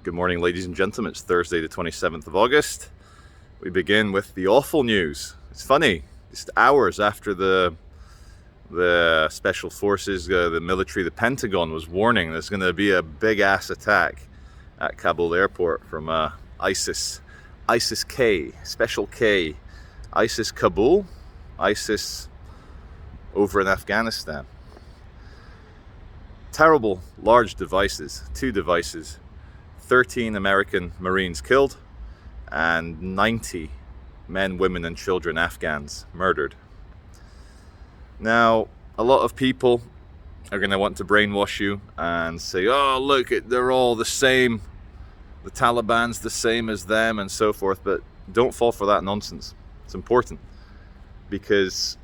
Good morning, ladies and gentlemen. It's Thursday, the 27th of August. We begin with the awful news. It's funny, just hours after the special forces, the military, the Pentagon was warning there's going to be a big-ass attack at Kabul airport from ISIS-K, Special K, ISIS Kabul, ISIS over in Afghanistan. Terrible, large devices, 2 devices. 13 American Marines killed and 90 men, women and children, Afghans, murdered. Now, a lot of people are going to want to brainwash you and say, oh, look, they're all the same. The Taliban's the same as them and so forth. But don't fall for that nonsense. It's important because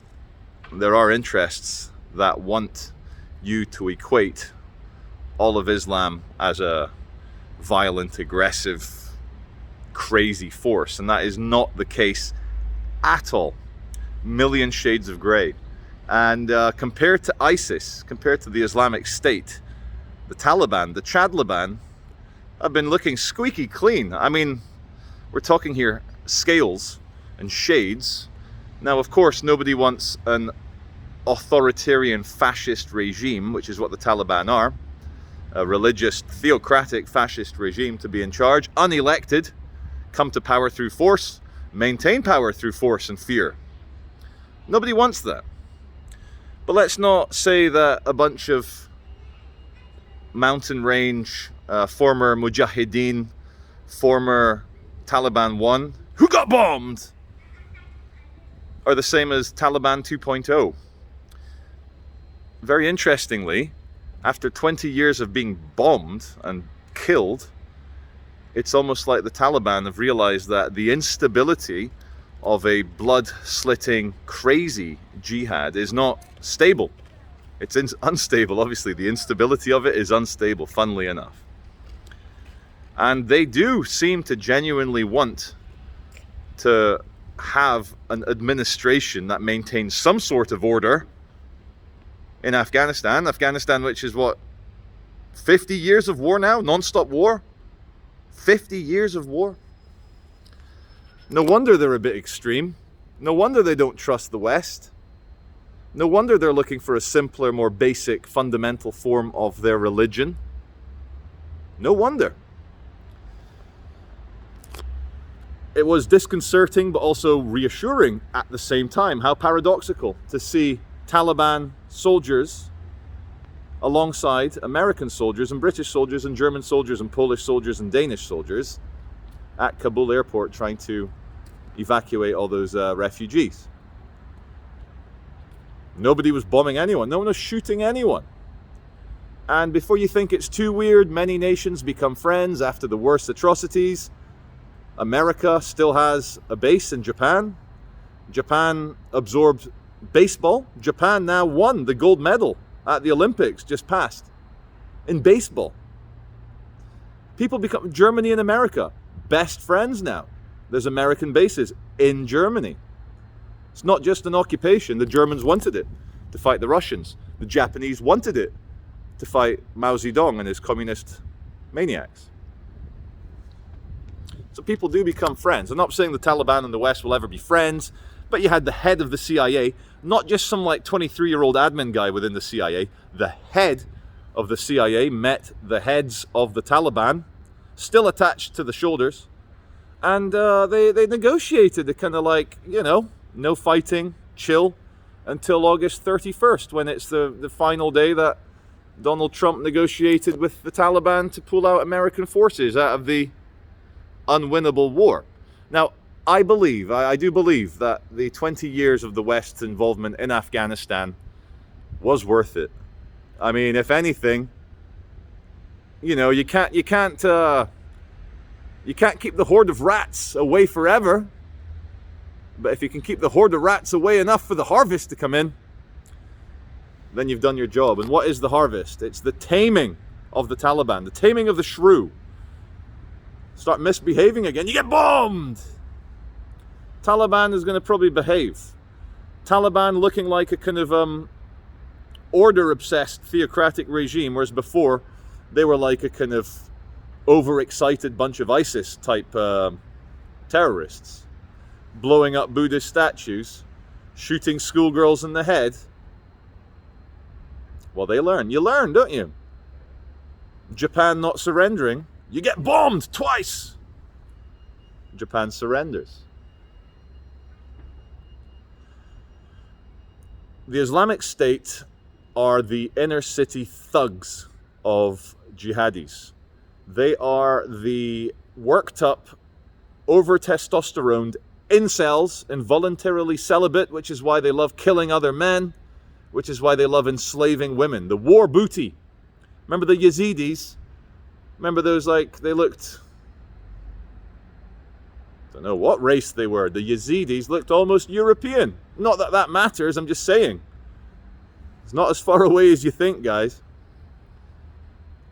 there are interests that want you to equate all of Islam as a violent, aggressive, crazy force, and that is not the case at all. Million shades of grey. And compared to ISIS, compared to the Islamic State, the Taliban, the Chadliban, have been looking squeaky clean. I mean, we're talking here scales and shades. Now, of course, nobody wants an authoritarian fascist regime, which is what the Taliban are. A religious, theocratic, fascist regime to be in charge, unelected, come to power through force, maintain power through force and fear. Nobody wants that. But let's not say that a bunch of mountain range, former Mujahideen, former Taliban 1, who got bombed, are the same as Taliban 2.0. Very interestingly, after 20 years of being bombed and killed, it's almost like the Taliban have realized that the instability of a blood-slitting, crazy jihad is not stable. It's unstable, obviously. The instability of it is unstable, funnily enough. And they do seem to genuinely want to have an administration that maintains some sort of order in Afghanistan, which is what, 50 years of war now, non-stop war, 50 years of war. No wonder they're a bit extreme. No wonder they don't trust the West. No wonder they're looking for a simpler, more basic, fundamental form of their religion. No wonder. It was disconcerting, but also reassuring at the same time. How paradoxical to see Taliban soldiers alongside American soldiers and British soldiers and German soldiers and Polish soldiers and Danish soldiers at Kabul airport trying to evacuate all those refugees. Nobody was bombing anyone. No one was shooting anyone. And before you think it's too weird, many nations become friends after the worst atrocities. America still has a base in Japan. Japan absorbed baseball. Japan now won the gold medal at the Olympics just passed in baseball. People become, Germany and America, best friends now. There's American bases in Germany. It's not just an occupation. The Germans wanted it to fight the Russians. The Japanese wanted it to fight Mao Zedong and his communist maniacs. So people do become friends. I'm not saying the Taliban and the West will ever be friends, but you had the head of the CIA, not just some like 23-year-old admin guy within the CIA. The head of the CIA met the heads of the Taliban, still attached to the shoulders, and they negotiated the kind of like, you know, no fighting, chill, until August 31st, when it's the final day that Donald Trump negotiated with the Taliban to pull out American forces out of the unwinnable war. Now, I do believe that the 20 years of the West's involvement in Afghanistan was worth it. I mean, if anything, you know, you can't keep the horde of rats away forever. But if you can keep the horde of rats away enough for the harvest to come in, then you've done your job. And what is the harvest? It's the taming of the Taliban, the taming of the shrew. Start misbehaving again, you get bombed! Taliban is going to probably behave. Taliban looking like a kind of order-obsessed theocratic regime, whereas before they were like a kind of overexcited bunch of ISIS type terrorists, blowing up Buddhist statues, shooting schoolgirls in the head. Well, they learn. You learn, don't you? Japan not surrendering. You get bombed twice. Japan surrenders. The Islamic State are the inner city thugs of jihadis. They are the worked up, over testosteroned incels, involuntarily celibate, which is why they love killing other men, which is why they love enslaving women. The war booty. Remember the Yazidis? Remember those, like, they looked, I don't know what race they were. The Yazidis looked almost European. Not that that matters, I'm just saying. It's not as far away as you think, guys.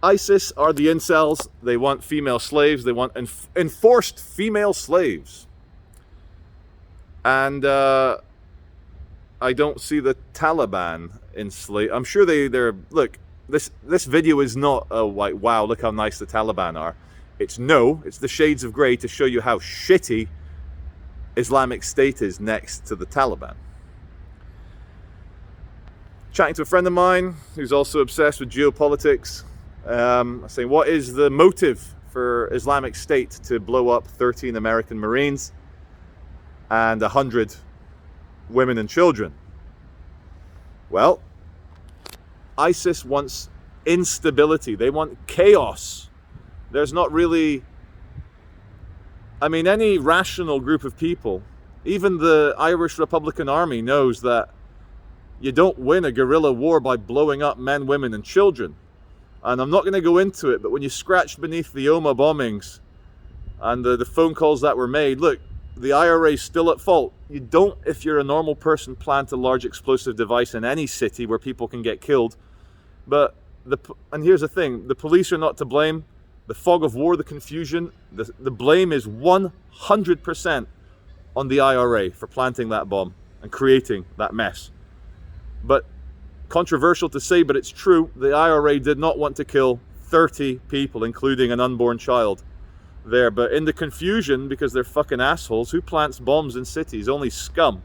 ISIS are the incels. They want female slaves. They want enforced female slaves. And I don't see the Taliban enslaved. I'm sure they're look, this video is not like, wow, look how nice the Taliban are. It's the shades of grey to show you how shitty Islamic State is next to the Taliban. Chatting to a friend of mine who's also obsessed with geopolitics, saying, what is the motive for Islamic State to blow up 13 American Marines and 100 women and children? Well, ISIS wants instability. They want chaos. There's not really, I mean, any rational group of people, even the Irish Republican Army knows that you don't win a guerrilla war by blowing up men, women, and children. And I'm not going to go into it, but when you scratch beneath the Omagh bombings and the phone calls that were made, look, the IRA is still at fault. You don't, if you're a normal person, plant a large explosive device in any city where people can get killed. But, and here's the thing, the police are not to blame. The fog of war, the confusion, the blame is 100% on the IRA for planting that bomb and creating that mess. But controversial to say, but it's true, the IRA did not want to kill 30 people, including an unborn child there. But in the confusion, because they're fucking assholes, who plants bombs in cities? Only scum.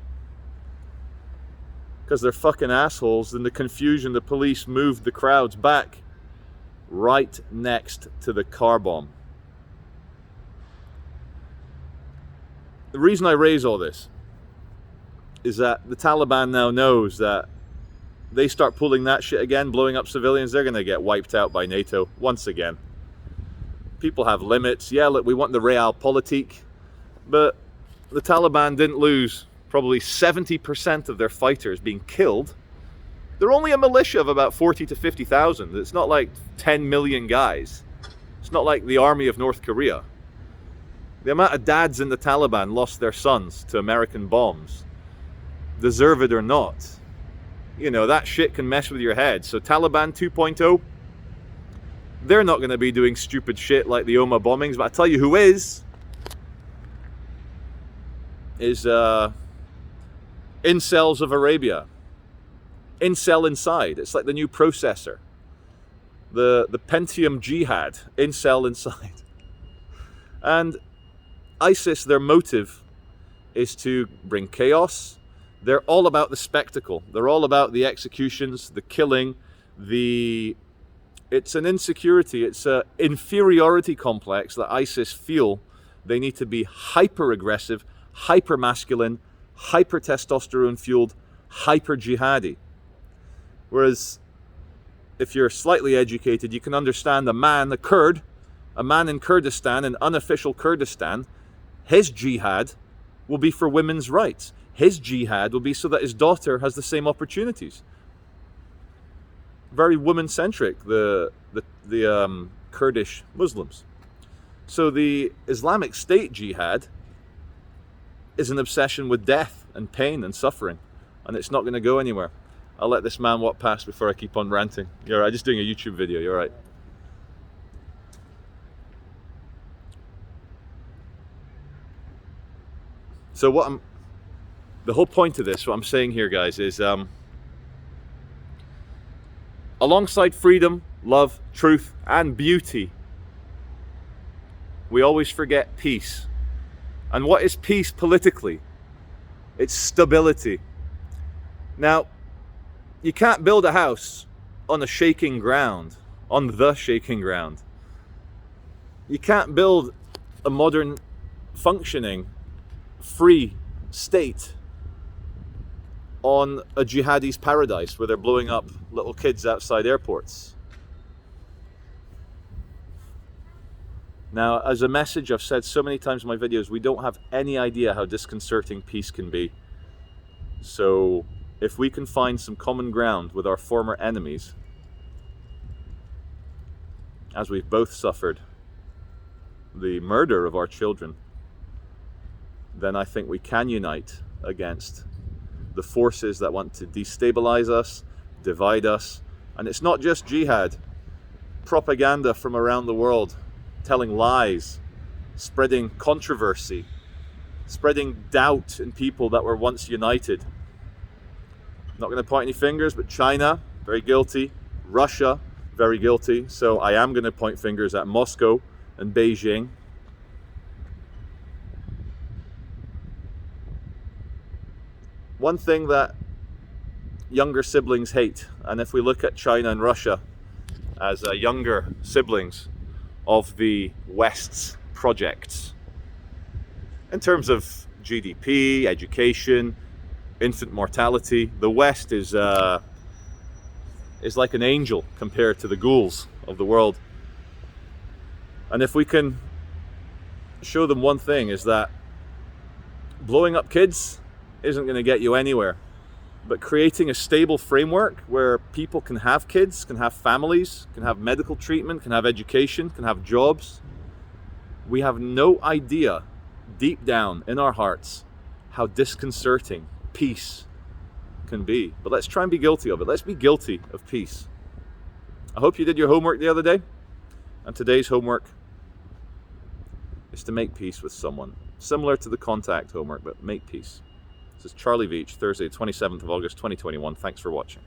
Because they're fucking assholes, in the confusion, the police moved the crowds back right next to the car bomb. The reason I raise all this is that the Taliban now knows that they start pulling that shit again, blowing up civilians, they're going to get wiped out by NATO once again. People have limits. Yeah, look, we want the realpolitik, but the Taliban didn't lose probably 70% of their fighters being killed. They're only a militia of about 40 to 50,000. It's not like 10 million guys. It's not like the army of North Korea. The amount of dads in the Taliban lost their sons to American bombs, deserve it or not. You know, that shit can mess with your head. So Taliban 2.0, they're not going to be doing stupid shit like the Omagh bombings. But I tell you who is incels of Arabia. Incel inside. It's like the new processor. The Pentium Jihad. Incel inside. And ISIS, their motive is to bring chaos. They're all about the spectacle. They're all about the executions, the killing, it's an insecurity, it's an inferiority complex that ISIS feel they need to be hyper-aggressive, hyper-masculine, hyper-testosterone-fueled, hyper-jihadi. Whereas, if you're slightly educated, you can understand a man in Kurdistan, in unofficial Kurdistan, his jihad will be for women's rights. His jihad will be so that his daughter has the same opportunities. Very woman-centric, the Kurdish Muslims. So the Islamic State jihad is an obsession with death and pain and suffering, and it's not going to go anywhere. I'll let this man walk past before I keep on ranting. You're all right, just doing a YouTube video, you're all right. So the whole point of this, what I'm saying here, guys, is alongside freedom, love, truth, and beauty, we always forget peace. And what is peace politically? It's stability. Now, you can't build a house on a shaking ground, on the shaking ground. You can't build a modern, functioning, free state on a jihadi's paradise where they're blowing up little kids outside airports. Now, as a message I've said so many times in my videos, we don't have any idea how disconcerting peace can be. So if we can find some common ground with our former enemies, as we've both suffered the murder of our children, then I think we can unite against the forces that want to destabilize us, divide us. And it's not just jihad, propaganda from around the world, telling lies, spreading controversy, spreading doubt in people that were once united. Not going to point any fingers, but China, very guilty. Russia, very guilty. So I am going to point fingers at Moscow and Beijing. One thing that younger siblings hate, and if we look at China and Russia as younger siblings of the West's projects, in terms of GDP, education, infant mortality, the West is like an angel compared to the ghouls of the world. And if we can show them one thing, is that blowing up kids isn't going to get you anywhere, but creating a stable framework where people can have kids, can have families, can have medical treatment, can have education, can have jobs. We have no idea deep down in our hearts how disconcerting peace can be. But let's try and be guilty of it. Let's be guilty of peace. I hope you did your homework the other day. And today's homework is to make peace with someone. Similar to the contact homework, but make peace. This is Charlie Veitch, Thursday, 27th of August, 2021. Thanks for watching.